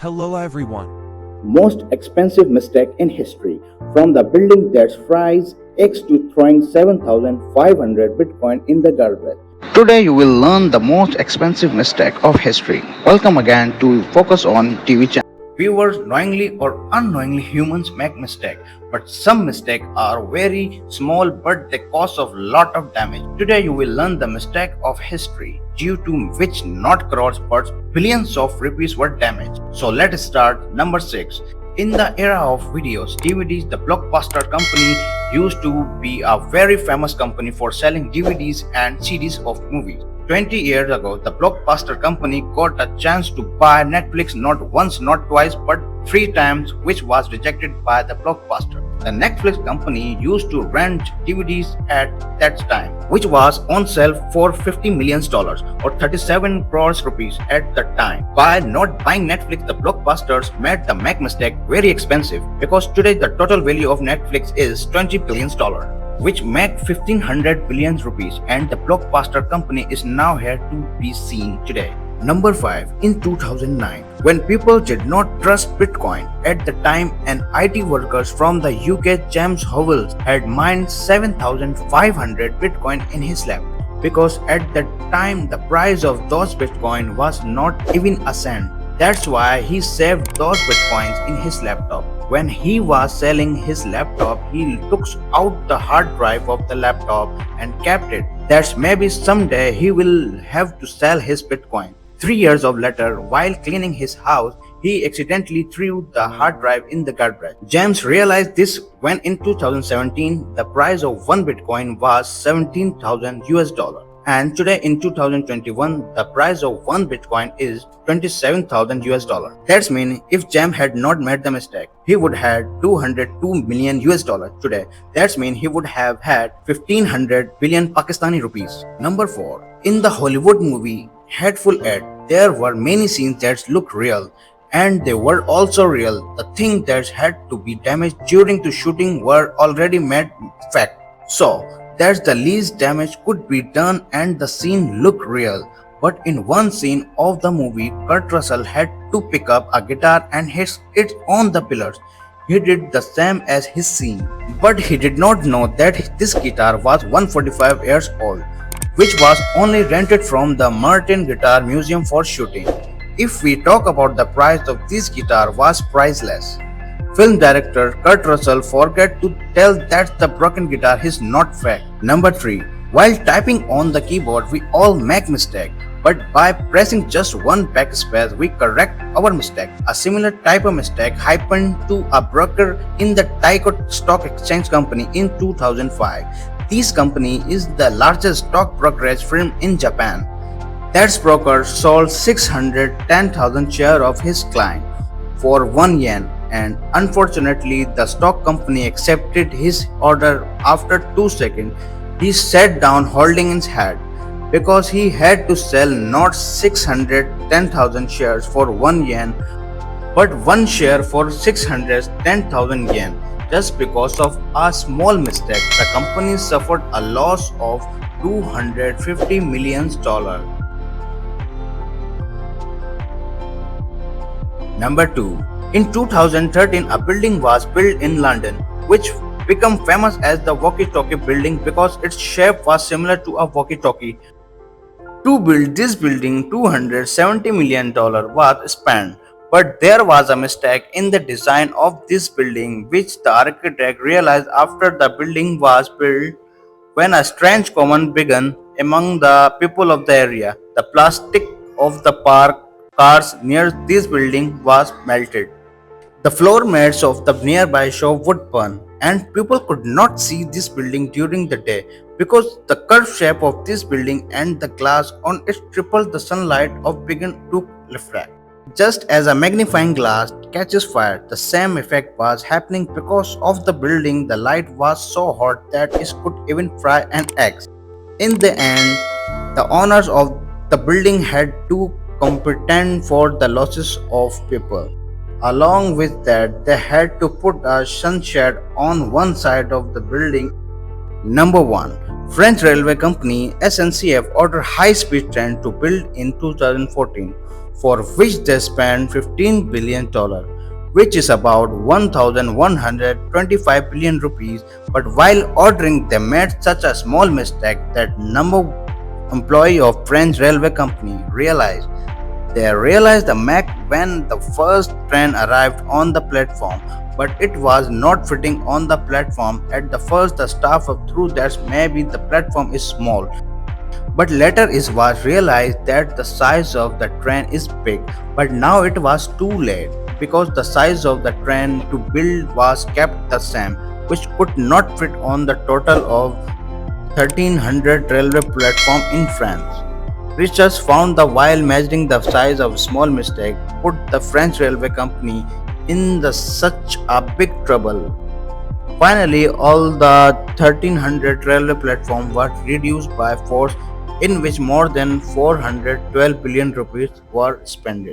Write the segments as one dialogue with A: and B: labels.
A: Hello everyone.
B: Most expensive mistake in history, from the building that fries eggs to throwing 7,500 Bitcoin in the garbage.
C: Today you will learn the most expensive mistake of history. Welcome again to Focus on TV channel.
B: Viewers, knowingly or unknowingly, humans make mistakes, but some mistakes are very small but they cause a lot of damage. Today you will learn the mistake of history, due to which not crores but billions of rupees were damaged. So let's start. Number 6. In the era of videos, DVDs, the Blockbuster company used to be a very famous company for selling DVDs and CDs of movies. 20 years ago, the Blockbuster company got a chance to buy Netflix not once, not twice, but 3 times, which was rejected by the Blockbuster. The Netflix company used to rent DVDs at that time, which was on sale for $50 million or 37 crores rupees at the time. By not buying Netflix, the Blockbusters made the Mac mistake very expensive, because today the total value of Netflix is $20 billion, which make 1500 billion rupees, and the Blockbuster company is now here to be seen today. Number 5. In 2009, when people did not trust Bitcoin, at the time an IT workers from the UK, James Howells, had mined 7,500 Bitcoin in his lab, because at that time the price of those Bitcoin was not even a cent. That's why he saved those Bitcoins in his laptop. When he was selling his laptop, he took out the hard drive of the laptop and kept it. That's maybe someday he will have to sell his Bitcoin. 3 years later, while cleaning his house, he accidentally threw the hard drive in the garbage. James realized this when in 2017 the price of 1 Bitcoin was 17,000 US dollar. And today in 2021, the price of 1 Bitcoin is 27,000 US dollar. That's mean if James had not made the mistake, he would have 202 million US dollar today. That's mean he would have had 1500 billion Pakistani rupees. Number 4. In the Hollywood movie Hateful Eight, there were many scenes that looked real, and they were also real. The things that had to be damaged during the shooting were already made fact. So that the least damage could be done and the scene looked real. But in one scene of the movie, Kurt Russell had to pick up a guitar and hit it on the pillars. He did the same as his scene, but he did not know that this guitar was 145 years old, which was only rented from the Martin Guitar Museum for shooting. If we talk about the price of this guitar was priceless. Film director Kurt Russell forgot to tell that the broken guitar is not fake. Number 3. While typing on the keyboard, we all make mistake, but by pressing just one backspace, we correct our mistake. A similar type of mistake happened to a broker in the Tokyo Stock Exchange Company in 2005. This company is the largest stock brokerage firm in Japan. That broker sold 610,000 shares of his client for 1 yen, and unfortunately the stock company accepted his order after 2 seconds. He sat down holding his head, because he had to sell not 610,000 shares for 1 yen, but 1 share for 610,000 yen. Just because of a small mistake, the company suffered a loss of $250 million. Number 2. In 2013, a building was built in London, which became famous as the walkie-talkie building because its shape was similar to a walkie-talkie. To build this building, $270 million was spent. But there was a mistake in the design of this building, which the architect realized after the building was built. When a strange comment began among the people of the area, the plastic of the parked cars near this building was melted. The floor mats of the nearby shop would burn, and people could not see this building during the day, because the curved shape of this building and the glass on it tripled the sunlight of began to reflect. Just as a magnifying glass catches fire, the same effect was happening because of the building. The light was so hot that it could even fry an egg. In the end, the owners of the building had to compensate for the losses of people. Along with that, they had to put a sunshade on one side of the building. Number 1. French railway company SNCF ordered high-speed train to build in 2014, for which they spent $15 billion, which is about 1,125 billion rupees. But while ordering, they made such a small mistake that number employee of French railway company realized. They realized the Mac when the first train arrived on the platform, but it was not fitting on the platform. At the first, the staff thought that maybe the platform is small, but later it was realized that the size of the train is big. But now it was too late because the size of the train to build was kept the same, which could not fit on the total of 1300 railway platform in France. Researchers found that while measuring the size of small mistake put the French railway company in such a big trouble. Finally, all the 1300 railway platforms were reduced by force, in which more than 412 billion rupees were spent.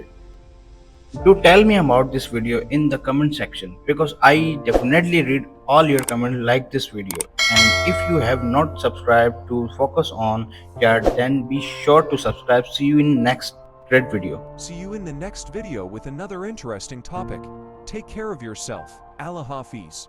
B: Do tell me about this video in the comment section, because I definitely read all your comments like this video. And if you have not subscribed to Focus on Yard, then be sure to subscribe. See you in next great video.
A: See you in the next video with another interesting topic. Take care of yourself. Allah Hafiz.